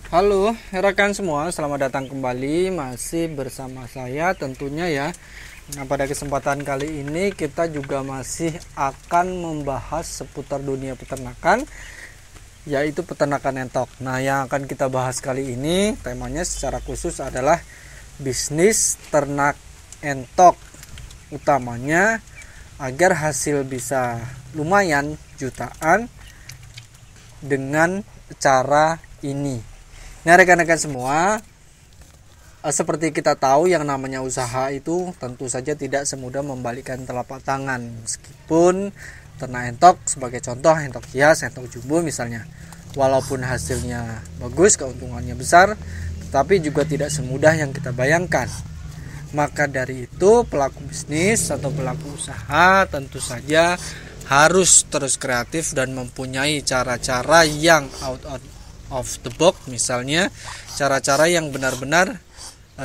Halo rekan semua, selamat datang kembali masih bersama saya tentunya ya. Nah, pada kesempatan kali ini kita juga masih akan membahas seputar dunia peternakan, yaitu peternakan entok. Nah, yang akan kita bahas kali ini temanya secara khusus adalah bisnis ternak entok, utamanya agar hasil bisa lumayan jutaan dengan cara ini. Nah, rekan-rekan semua, seperti kita tahu yang namanya usaha itu tentu saja tidak semudah membalikkan telapak tangan. Meskipun ternak entok sebagai contoh, entok hias, entok jumbo misalnya, walaupun hasilnya bagus, keuntungannya besar, tetapi juga tidak semudah yang kita bayangkan. Maka dari itu pelaku bisnis atau pelaku usaha tentu saja harus terus kreatif dan mempunyai cara-cara yang out of the box, misalnya cara-cara yang benar-benar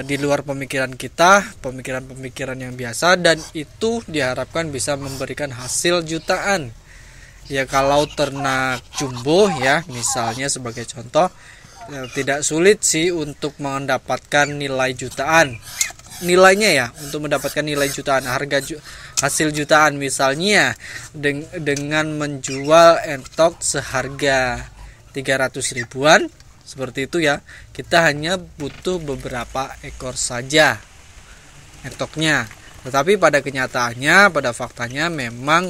di luar pemikiran kita, pemikiran-pemikiran yang biasa, dan itu diharapkan bisa memberikan hasil jutaan. Ya, kalau ternak jumbo ya misalnya sebagai contoh, tidak sulit sih untuk mendapatkan nilai jutaan. Nilainya ya, untuk mendapatkan nilai jutaan, hasil jutaan misalnya dengan menjual entok seharga 300 ribuan seperti itu ya, kita hanya butuh beberapa ekor saja entoknya. Tetapi pada kenyataannya, pada faktanya memang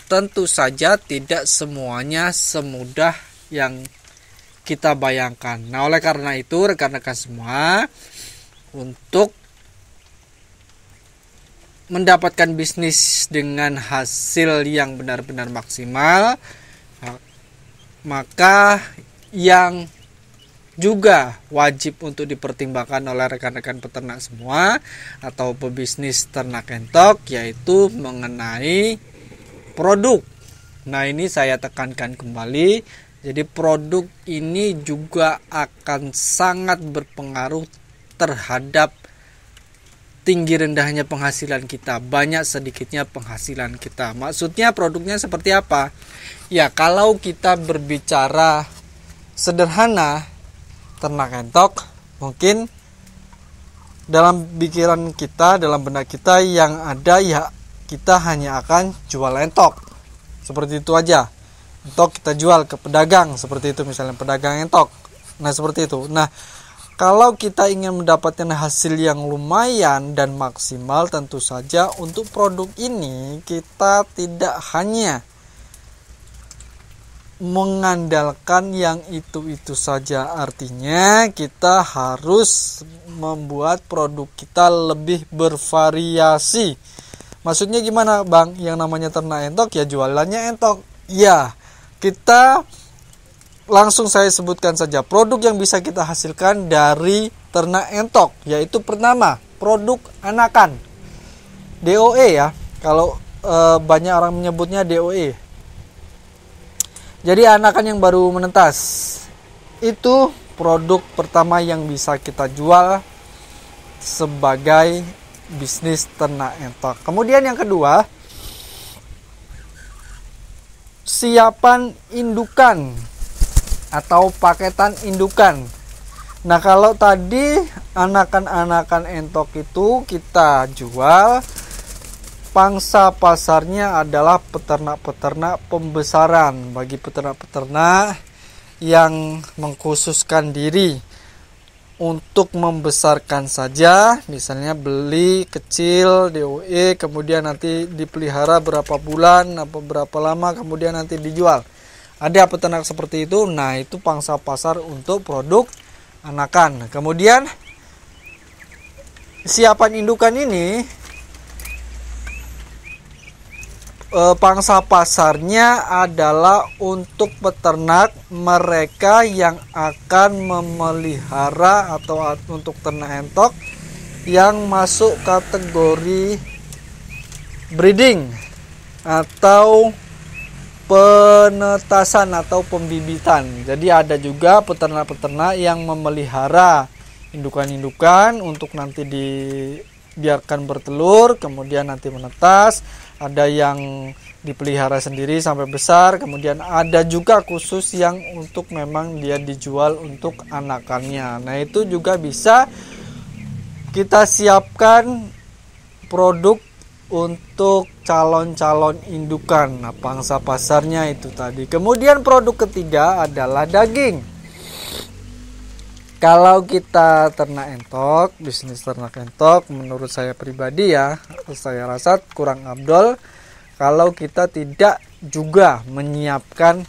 tentu saja tidak semuanya semudah yang kita bayangkan. Nah, oleh karena itu rekan-rekan semua, untuk mendapatkan bisnis dengan hasil yang benar-benar maksimal, maka yang juga wajib untuk dipertimbangkan oleh rekan-rekan peternak semua atau pebisnis ternak entok, yaitu mengenai produk. Nah, ini saya tekankan kembali. Jadi produk ini juga akan sangat berpengaruh terhadap tinggi rendahnya penghasilan kita, banyak sedikitnya penghasilan kita. Maksudnya produknya seperti apa? Ya, kalau kita berbicara sederhana ternak entok, mungkin dalam pikiran kita, dalam benak kita yang ada ya kita hanya akan jual entok. Seperti itu aja. Entok kita jual ke pedagang, seperti itu misalnya pedagang entok. Nah, seperti itu. Nah, kalau kita ingin mendapatkan hasil yang lumayan dan maksimal, tentu saja untuk produk ini kita tidak hanya mengandalkan yang itu-itu saja. Artinya kita harus membuat produk kita lebih bervariasi. Maksudnya gimana Bang? Yang namanya ternak entok ya jualannya entok. Ya, kita langsung saya sebutkan saja produk yang bisa kita hasilkan dari ternak entok, yaitu pertama, produk anakan. DOE ya. Kalau banyak orang menyebutnya DOE. Jadi anakan yang baru menetas. Itu produk pertama yang bisa kita jual sebagai bisnis ternak entok. Kemudian yang kedua, siapan indukan atau paketan indukan. Nah, kalau tadi anakan-anakan entok itu kita jual, pangsa pasarnya adalah peternak-peternak pembesaran. Bagi peternak-peternak yang mengkhususkan diri untuk membesarkan saja, misalnya beli kecil DOE, kemudian nanti dipelihara berapa bulan atau berapa lama, kemudian nanti dijual. Ada peternak seperti itu. Nah, itu pangsa pasar untuk produk anakan. Kemudian siapan indukan ini pangsa pasarnya adalah untuk peternak mereka yang akan memelihara atau untuk ternak entok yang masuk kategori breeding atau penetasan atau pembibitan. Jadi ada juga peternak-peternak yang memelihara indukan-indukan untuk nanti dibiarkan bertelur, kemudian nanti menetas. Ada yang dipelihara sendiri sampai besar. Kemudian ada juga khusus yang untuk memang dia dijual untuk anakannya. Nah, itu juga bisa kita siapkan produk untuk calon-calon indukan. Nah, pangsa pasarnya itu tadi. Kemudian produk ketiga adalah daging. Kalau kita ternak entok, bisnis ternak entok, menurut saya pribadi ya, saya rasa kurang afdol kalau kita tidak juga menyiapkan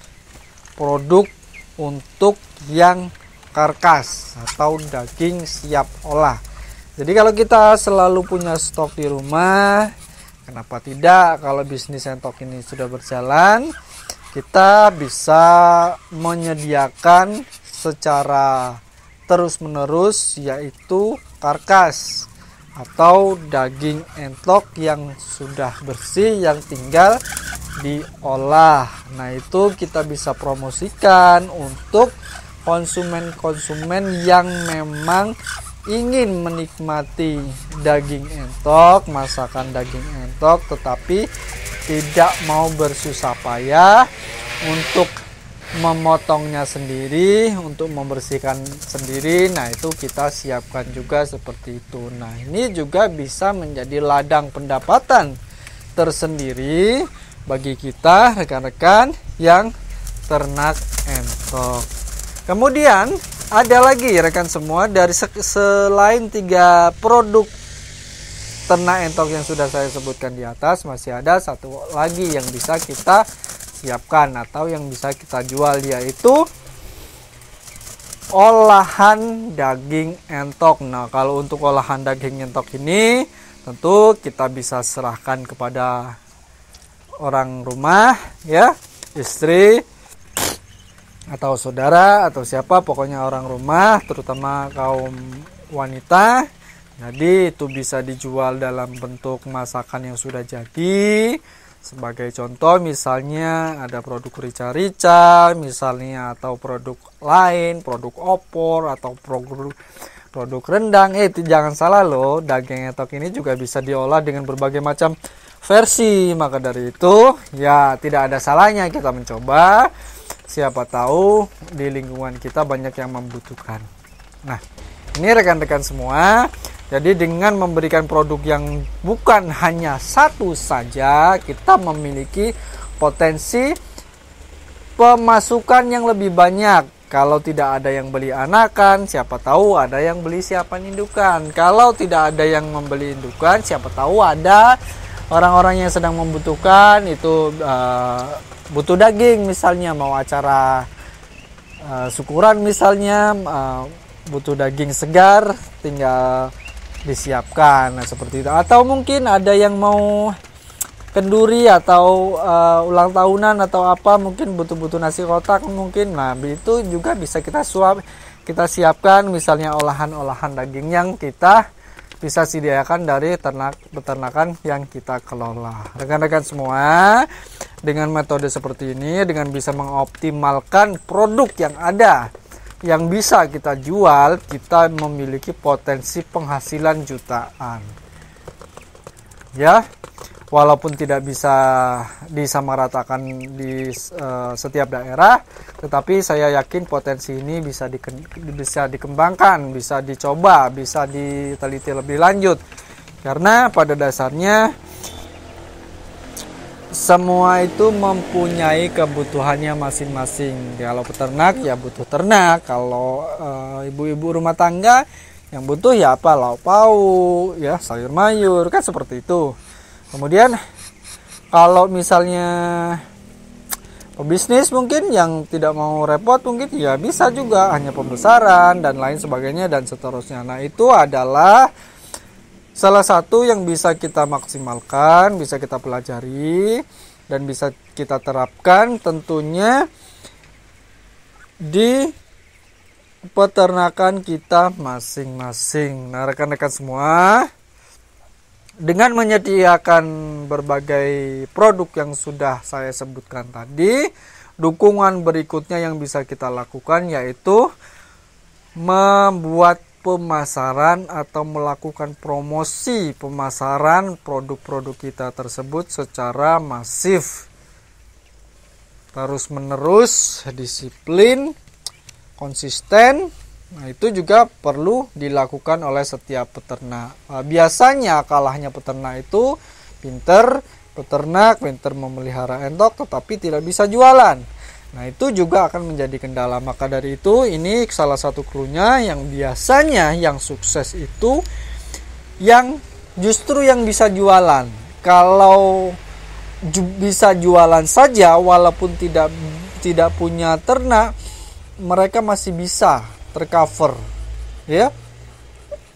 produk untuk yang karkas atau daging siap olah. Jadi kalau kita selalu punya stok di rumah, kenapa tidak kalau bisnis entok ini sudah berjalan, kita bisa menyediakan secara terus-menerus, yaitu karkas atau daging entok yang sudah bersih yang tinggal diolah. Nah, itu kita bisa promosikan untuk konsumen-konsumen yang memang ingin menikmati daging entok, masakan daging entok, tetapi tidak mau bersusah payah untuk memotongnya sendiri, untuk membersihkan sendiri. Nah, itu kita siapkan juga seperti itu. Nah, ini juga bisa menjadi ladang pendapatan tersendiri bagi kita rekan-rekan yang ternak entok. Kemudian ada lagi rekan semua, dari selain 3 produk ternak entok yang sudah saya sebutkan di atas, masih ada satu lagi yang bisa kita siapkan atau yang bisa kita jual, yaitu olahan daging entok. Nah, kalau untuk olahan daging entok ini tentu kita bisa serahkan kepada orang rumah ya, istri atau saudara atau siapa, pokoknya orang rumah, terutama kaum wanita. Jadi itu bisa dijual dalam bentuk masakan yang sudah jadi. Sebagai contoh misalnya ada produk rica-rica misalnya, atau produk lain, produk opor atau produk rendang. Jangan salah loh, daging entok ini juga bisa diolah dengan berbagai macam versi. Maka dari itu ya tidak ada salahnya kita mencoba. Siapa tahu di lingkungan kita banyak yang membutuhkan. Nah, ini rekan-rekan semua. Jadi dengan memberikan produk yang bukan hanya satu saja, kita memiliki potensi pemasukan yang lebih banyak. Kalau tidak ada yang beli anakan, siapa tahu ada yang beli siapan indukan. Kalau tidak ada yang membeli indukan, siapa tahu ada orang-orang yang sedang membutuhkan itu, butuh daging misalnya, mau acara syukuran misalnya, butuh daging segar, tinggal disiapkan. Nah, seperti itu. Atau mungkin ada yang mau kenduri atau ulang tahunan atau apa, mungkin butuh nasi kotak mungkin. Nah, itu juga bisa kita siapkan misalnya olahan-olahan daging yang kita bisa sediakan dari peternakan yang kita kelola. Rekan-rekan semua, dengan metode seperti ini, dengan bisa mengoptimalkan produk yang ada yang bisa kita jual, kita memiliki potensi penghasilan jutaan. Ya, walaupun tidak bisa disamaratakan di setiap daerah, tetapi saya yakin potensi ini bisa dikembangkan, bisa dicoba, bisa diteliti lebih lanjut. Karena pada dasarnya semua itu mempunyai kebutuhannya masing-masing. Kalau peternak ya butuh ternak, kalau ibu-ibu rumah tangga yang butuh ya apa, lauk pauk, ya sayur mayur, kan seperti itu. Kemudian kalau misalnya pebisnis mungkin yang tidak mau repot, mungkin ya bisa juga hanya pembesaran dan lain sebagainya dan seterusnya. Nah, itu adalah salah satu yang bisa kita maksimalkan, bisa kita pelajari, dan bisa kita terapkan tentunya di peternakan kita masing-masing. Nah, rekan-rekan semua, dengan menyediakan berbagai produk yang sudah saya sebutkan tadi, dukungan berikutnya yang bisa kita lakukan yaitu membuat pemasaran atau melakukan promosi pemasaran produk-produk kita tersebut secara masif, terus menerus, disiplin, konsisten. Nah, itu juga perlu dilakukan oleh setiap peternak. Biasanya kalahnya peternak itu pinter memelihara entok tetapi tidak bisa jualan. Nah, itu juga akan menjadi kendala. Maka dari itu, ini salah satu cluenya yang biasanya yang sukses itu yang justru yang bisa jualan. Kalau bisa jualan saja walaupun tidak punya ternak, mereka masih bisa tercover ya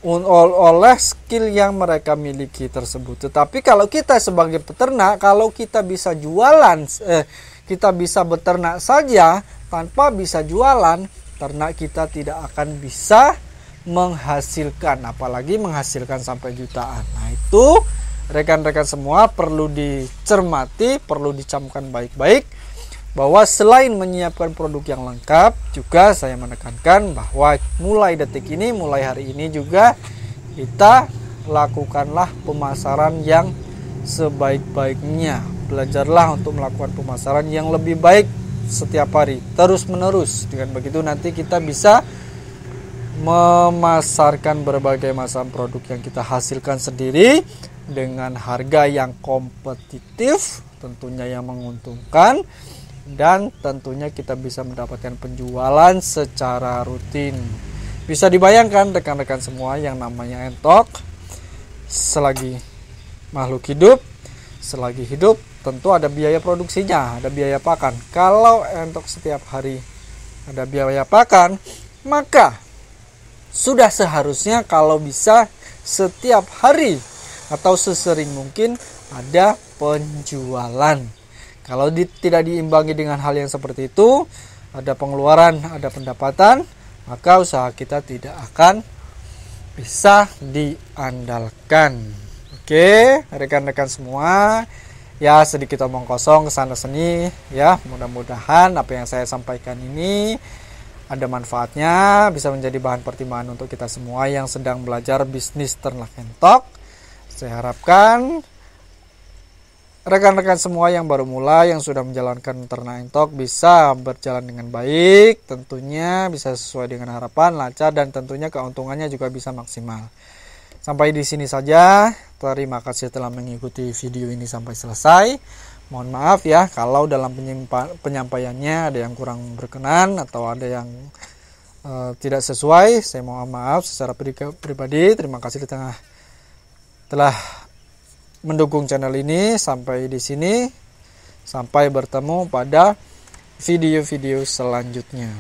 oleh skill yang mereka miliki tersebut. Tetapi kalau kita sebagai peternak, kalau kita bisa jualan, kita bisa beternak saja tanpa bisa jualan, ternak kita tidak akan bisa menghasilkan, apalagi menghasilkan sampai jutaan. Nah, itu rekan-rekan semua perlu dicermati, perlu dicamkan baik-baik, bahwa selain menyiapkan produk yang lengkap, juga saya menekankan bahwa mulai detik ini, mulai hari ini juga kita lakukanlah pemasaran yang sebaik-baiknya. Belajarlah untuk melakukan pemasaran yang lebih baik setiap hari, terus menerus. Dengan begitu nanti kita bisa memasarkan berbagai macam produk yang kita hasilkan sendiri dengan harga yang kompetitif, tentunya yang menguntungkan, dan tentunya kita bisa mendapatkan penjualan secara rutin. Bisa dibayangkan rekan-rekan semua, yang namanya entok selagi makhluk hidup, selagi hidup tentu ada biaya produksinya, ada biaya pakan. Kalau entok setiap hari ada biaya pakan, maka sudah seharusnya kalau bisa setiap hari atau sesering mungkin ada penjualan. Kalau tidak diimbangi dengan hal yang seperti itu, ada pengeluaran, ada pendapatan, maka usaha kita tidak akan bisa diandalkan. Oke, rekan-rekan semua, ya sedikit omong kosong kesana sini ya. Mudah-mudahan apa yang saya sampaikan ini ada manfaatnya, bisa menjadi bahan pertimbangan untuk kita semua yang sedang belajar bisnis ternak entok. Saya harapkan rekan-rekan semua yang baru mulai, yang sudah menjalankan ternak entok bisa berjalan dengan baik, tentunya bisa sesuai dengan harapan, lancar, dan tentunya keuntungannya juga bisa maksimal. Sampai di sini saja. Terima kasih telah mengikuti video ini sampai selesai. Mohon maaf ya kalau dalam penyampaiannya ada yang kurang berkenan atau ada yang tidak sesuai. Saya mohon maaf secara pribadi. Terima kasih telah mendukung channel ini sampai di sini. Sampai bertemu pada video-video selanjutnya.